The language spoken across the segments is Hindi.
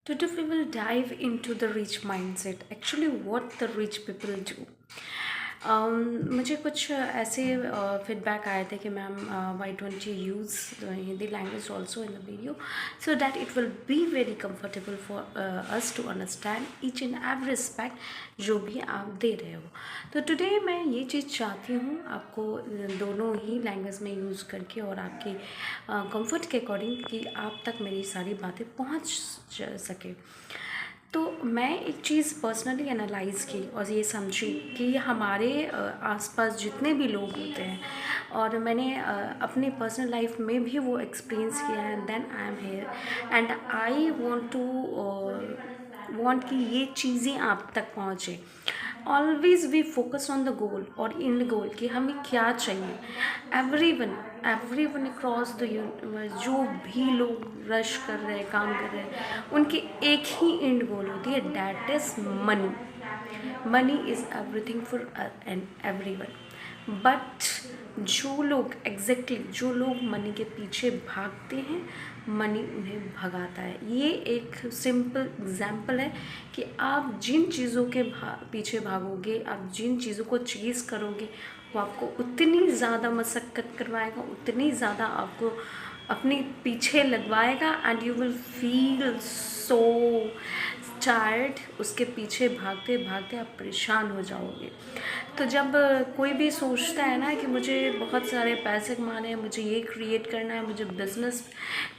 Today we will dive into the rich mindset. Actually, what the rich people do. मुझे कुछ ऐसे फीडबैक आए थे कि ma'am why don't you use the Hindi language also in the video so that it will be very comfortable for us to understand each and every respect जो भी आप दे रहे हो. तो टुडे मैं ये चीज़ चाहती हूँ आपको दोनों ही लैंग्वेज में यूज़ करके और आपकी कंफर्ट के अकॉर्डिंग कि आप तक मेरी सारी बातें पहुँच सके. तो मैं एक चीज़ पर्सनली एनालाइज़ की और ये समझी कि हमारे आसपास जितने भी लोग होते हैं और मैंने अपने पर्सनल लाइफ में भी वो एक्सपीरियंस किया है. Then I am here and I want कि ये चीज़ें आप तक पहुँचे. Always we focus on the goal और इन गोल कि हमें क्या चाहिए. Every one across the universe जो भी लोग रश कर रहे हैं, काम कर रहे हैं, उनकी एक ही एंड गोल होती है, that is money. Money is everything for and every one. But जो लोग मनी के पीछे भागते हैं, मनी उन्हें भगाता है. ये एक सिंपल एग्जाम्पल है कि आप जिन चीज़ों के पीछे भागोगे, आप जिन चीज़ों को चेज़ करोगे, वो आपको उतनी ज़्यादा मशक्क़त करवाएगा, उतनी ज़्यादा आपको अपने पीछे लगवाएगा and you will feel so tired. उसके पीछे भागते भागते आप परेशान हो जाओगे. तो जब कोई भी सोचता है ना कि मुझे बहुत सारे पैसे कमाने हैं, मुझे ये क्रिएट करना है, मुझे बिज़नेस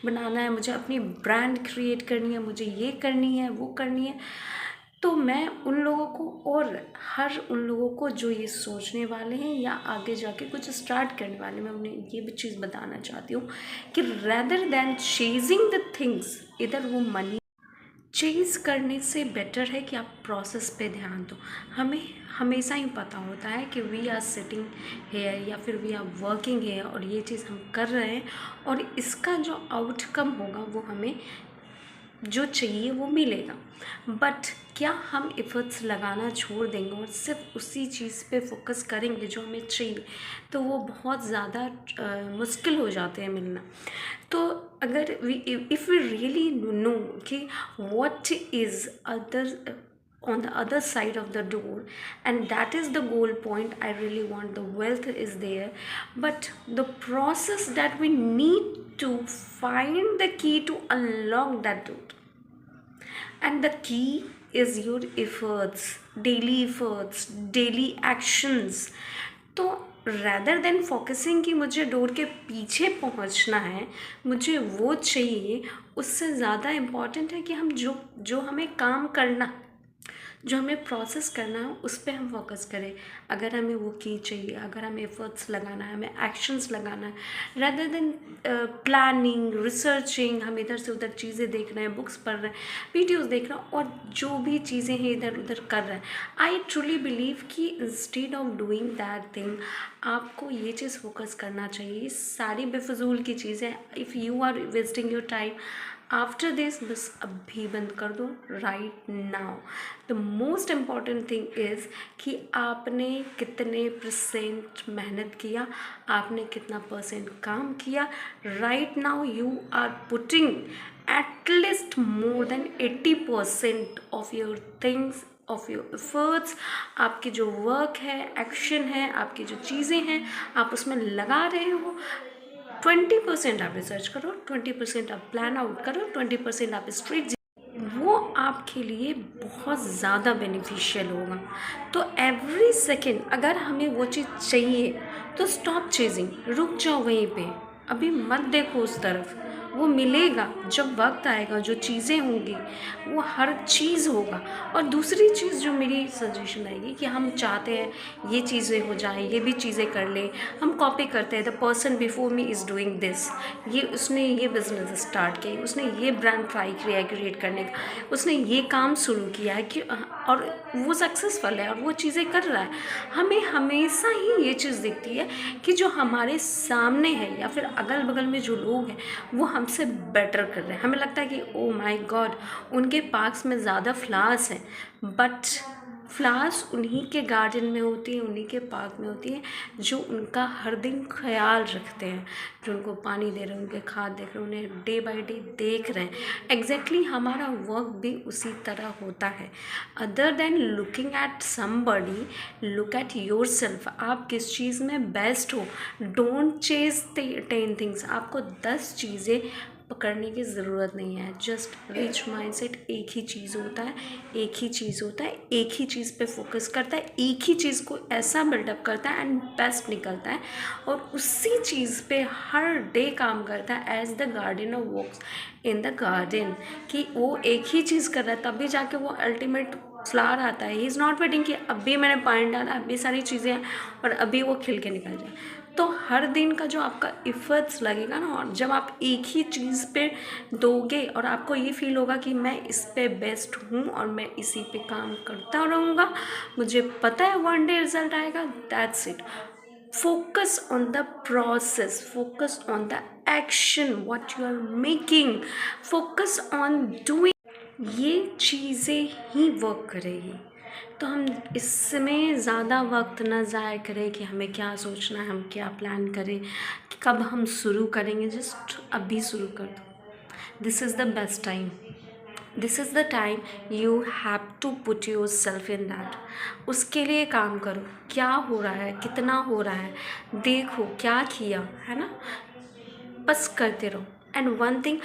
बनाना है, मुझे अपनी ब्रांड क्रिएट करनी है, मुझे ये करनी है, वो करनी है, तो मैं उन लोगों को और हर उन लोगों को जो ये सोचने वाले हैं या आगे जाके कुछ स्टार्ट करने वाले, मैं उन्हें ये भी चीज़ बताना चाहती हूँ कि rather than chasing the things, इधर वो मनी चेज़ करने से बेटर है कि आप प्रोसेस पे ध्यान दो. हमें हमेशा ही पता होता है कि वी आर सिटिंग हेयर या फिर वी आर वर्किंग हेयर और ये चीज़ हम कर रहे हैं और इसका जो आउटकम होगा वो हमें जो चाहिए वो मिलेगा. बट क्या हम एफर्ट्स लगाना छोड़ देंगे और सिर्फ उसी चीज़ पे फोकस करेंगे जो हमें चाहिए, तो वो बहुत ज़्यादा मुश्किल हो जाते हैं मिलना. तो अगर इफ़ वी रियली नो कि what is other on the other side of the door, and that is the goal point, I really want the wealth is there, but the process that we need to find the key to unlock that door, and the key is your efforts, daily actions. तो rather than फोकसिंग कि मुझे डोर के पीछे पहुंचना है, मुझे वो चाहिए, उससे ज़्यादा इम्पॉर्टेंट है कि हम जो हमें काम करना, जो हमें प्रोसेस करना है, उस पर हम फोकस करें. अगर हमें वो की चाहिए, अगर हमें एफर्ट्स लगाना है, हमें एक्शंस लगाना है, रेदर देन प्लानिंग, रिसर्चिंग, हम इधर से उधर चीज़ें देख रहे हैं, बुक्स पढ़ रहे हैं, वीडियोस देख रहे हैं और जो भी चीज़ें हैं इधर उधर कर रहे हैं. आई ट्रूली बिलीव कि instead of doing that thing, आपको ये चीज़ फोकस करना चाहिए. सारी बेफजूल की चीज़ें, if you are wasting your time after this, बस अभी बंद कर दो right now. The most important thing is कि आपने कितने परसेंट मेहनत किया, आपने कितना परसेंट काम किया. Right now you are putting at least more than 80% of your things, of your efforts. आपकी जो वर्क है, एक्शन है, आपकी जो चीज़ें हैं, आप उसमें लगा रहे हो. 20% आप रिसर्च करो, 20% आप प्लान आउट करो, 20% आप स्ट्रीट, वो आपके लिए बहुत ज़्यादा बेनिफिशियल होगा. तो एवरी सेकेंड अगर हमें वो चीज़ चाहिए तो स्टॉप चेजिंग, रुक जाओ वहीं पे, अभी मत देखो उस तरफ. वो मिलेगा जब वक्त आएगा, जो चीज़ें होंगी वो हर चीज़ होगा. और दूसरी चीज़ जो मेरी सजेशन आएगी कि हम चाहते हैं ये चीज़ें हो जाए, ये भी चीज़ें कर ले, हम कॉपी करते हैं. The person before me is doing this, ये उसने ये बिज़नेस स्टार्ट किया, उसने ये ब्रांड ट्राई किया क्रिएट करने का, उसने ये काम शुरू किया है कि और वो सक्सेसफुल है और वो चीज़ें कर रहा है. हमें हमेशा ही ये चीज़ दिखती है कि जो हमारे सामने है या फिर अगल बगल में जो लोग हैं वो हमसे बेटर कर रहे हैं. हमें लगता है कि ओ माय गॉड, उनके पार्क्स में ज़्यादा फ्लावर्स हैं, बट फ्लावर्स उन्हीं के गार्डन में होती है, उन्हीं के पार्क में होती है जो उनका हर दिन ख्याल रखते हैं, जो उनको पानी दे रहे हैं, उनके खाद दे रहे हैं, उन्हें डे बाय डे देख रहे हैं। एग्जैक्टली हमारा वर्क भी उसी तरह होता है। Other than looking at somebody, look at your self. आप किस चीज़ में बेस्ट हो। Don't chase 10 things. आपको 10 चीज़ें पकड़ने की ज़रूरत नहीं है। जस्ट रिच माइंडसेट एक ही चीज़ होता है, एक ही चीज़ होता है, एक ही चीज़ पे फोकस करता है, एक ही चीज़ को ऐसा बिल्डअप करता है एंड बेस्ट निकलता है, और उसी चीज़ पे हर डे काम करता है as the gardener works in the garden, कि वो एक ही चीज़ कर रहा है तभी जाके वो अल्टीमेट फ्लावर आता है। ही इज़ नॉट वेटिंग कि अभी मैंने पानी डाला, अभी सारी चीज़ें हैं और अभी वो खिल के निकल जाए। तो हर दिन का जो आपका इफ़र्ट्स लगेगा ना, और जब आप एक ही चीज़ पे दोगे और आपको ये फील होगा कि मैं इस पे बेस्ट हूँ और मैं इसी पे काम करता रहूँगा, मुझे पता है वन डे रिजल्ट आएगा, that's it. Focus on the process, focus on the action what you are making, focus on doing. ये चीज़ें ही वर्क करेगी। तो हम इसमें ज़्यादा वक्त ना ज़ाया करें कि हमें क्या सोचना है, हम क्या प्लान करें, कि कब हम शुरू करेंगे। जस्ट अभी शुरू कर दो। This is the best time, this is the time you have to put yourself in that. उसके लिए काम करो। क्या हो रहा है, कितना हो रहा है, देखो क्या किया है ना, बस करते रहो। एंड वन थिंग,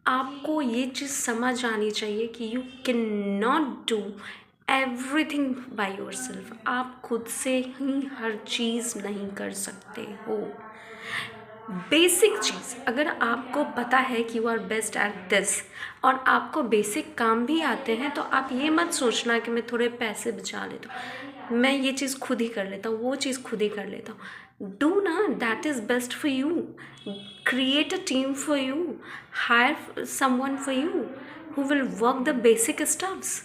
आपको ये चीज़ समझ आनी चाहिए कि you can not do everything by your self. आप खुद से ही हर चीज़ नहीं कर सकते हो। बेसिक चीज़ अगर आपको पता है कि you are best at this और आपको बेसिक काम भी आते हैं, तो आप ये मत सोचना कि मैं थोड़े पैसे बचा लेता हूँ, मैं ये चीज़ खुद ही कर लेता हूँ, वो चीज़ खुद ही कर लेता हूँ। डू ना, that is best for you. Create a team for you, hire someone for you who will work the basic stuffs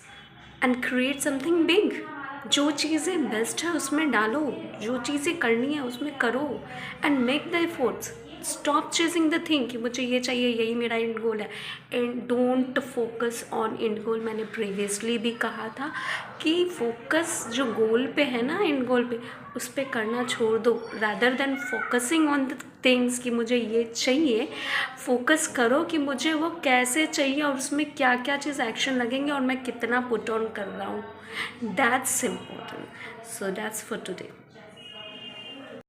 and create something big. जो चीज़ें बेस्ट है उसमें डालो, जो चीज़ें करनी है उसमें करो and make the efforts. Stop chasing the thing कि मुझे ये चाहिए, यही मेरा एंड गोल है, and don't focus on end goal. मैंने प्रीवियसली भी कहा था कि फोकस जो गोल पे है ना, एंड गोल पे, उस पर करना छोड़ दो। Rather than focusing on the things कि मुझे ये चाहिए, फोकस करो कि मुझे वो कैसे चाहिए और उसमें क्या क्या चीज़ एक्शन लगेंगे और मैं कितना पुट ऑन कर रहा हूँ। That's important. So that's for today.